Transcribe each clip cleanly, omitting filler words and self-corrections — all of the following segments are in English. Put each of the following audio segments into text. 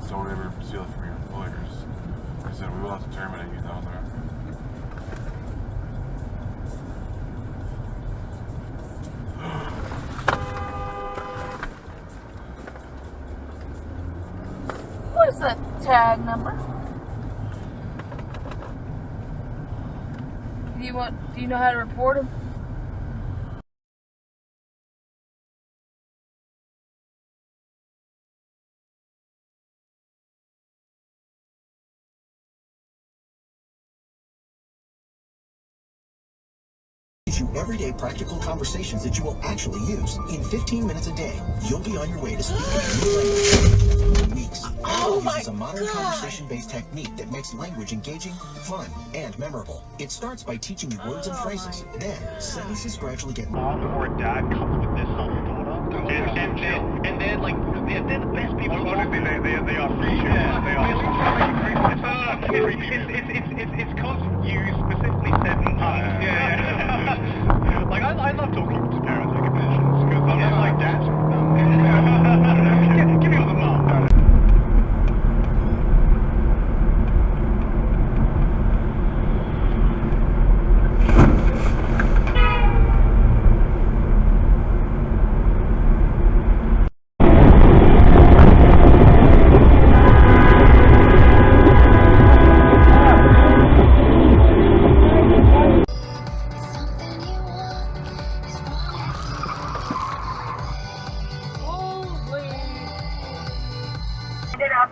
So we ever steal it from your employers. I said, we will have to terminate you down there. What is that tag number? Do you know how to report him? You everyday practical conversations that you will actually use. In 15 minutes a day, you'll be on your way to speaking a new language. In weeks, Compilation uses a modern conversation-based technique that makes language engaging, fun, and memorable. It starts by teaching you words and phrases. Then, sentences gradually get more. The word dad comes with their son or daughter. And they're like, they're the best people. Honestly, they are free. Yeah. They are. It's because you specifically said like, I love talking to parents like conventions, because I'm not like that. Give me all the mom. Ended up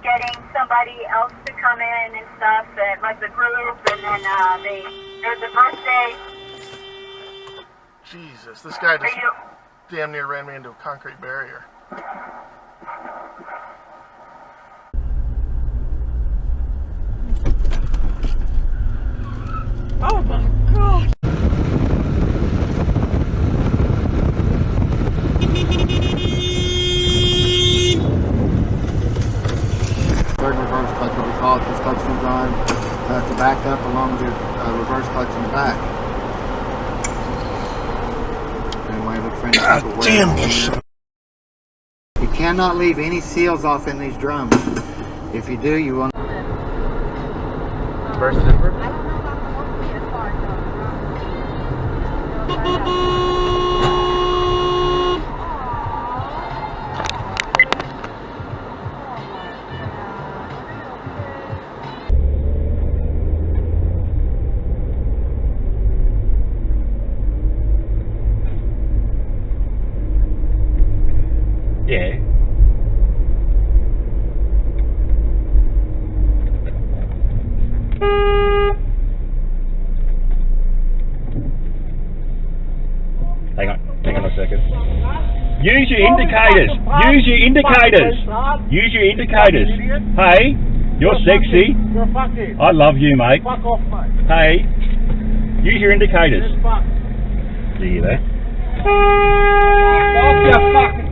getting somebody else to come in and stuff, and like the group, and then there's a birthday. Jesus, this guy just damn near ran me into a concrete barrier. Oh my God! Third reverse clutch will be called. This clutch comes on to back up along with your reverse clutch in the back. And my little friend damn! You cannot leave any seals off in these drums. If you do, you will. First zipper? Yeah. Hang on a second. Use your indicators. Use your indicators. Use your indicators. Hey, you're sexy. You're a fuckhead. I love you, mate. Fuck off, mate. Hey, use your indicators. Just fuck. See you there. Off your fucking.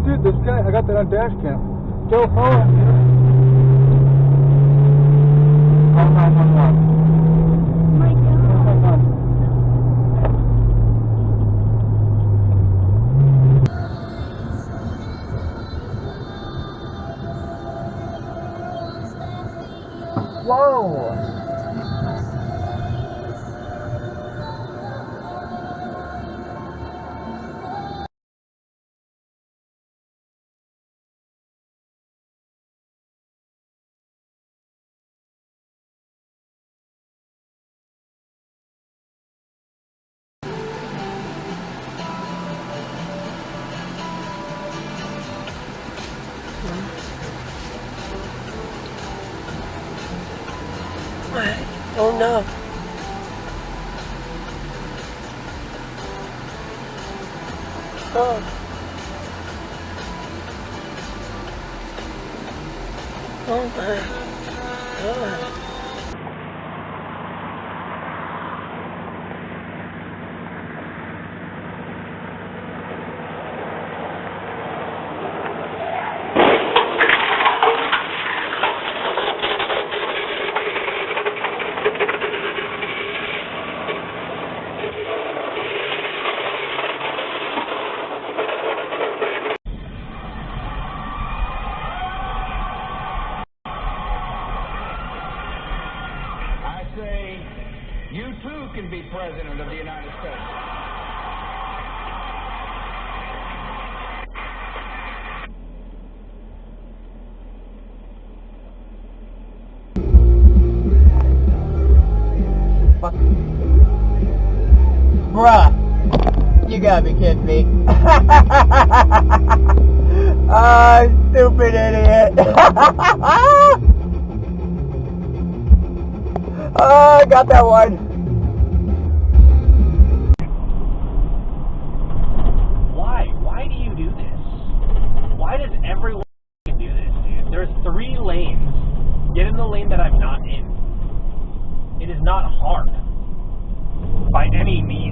Dude, this guy, I got that on dash cam. Joe, follow him. Call 911. Whoa! Oh no. Oh. Oh my God. You too can be president of the United States. Bruh, you gotta be kidding me. Stupid idiot. I got that one. Why do you do this? Why does everyone do this, dude? There's 3 lanes. Get in the lane that I'm not in. It is not hard by any means.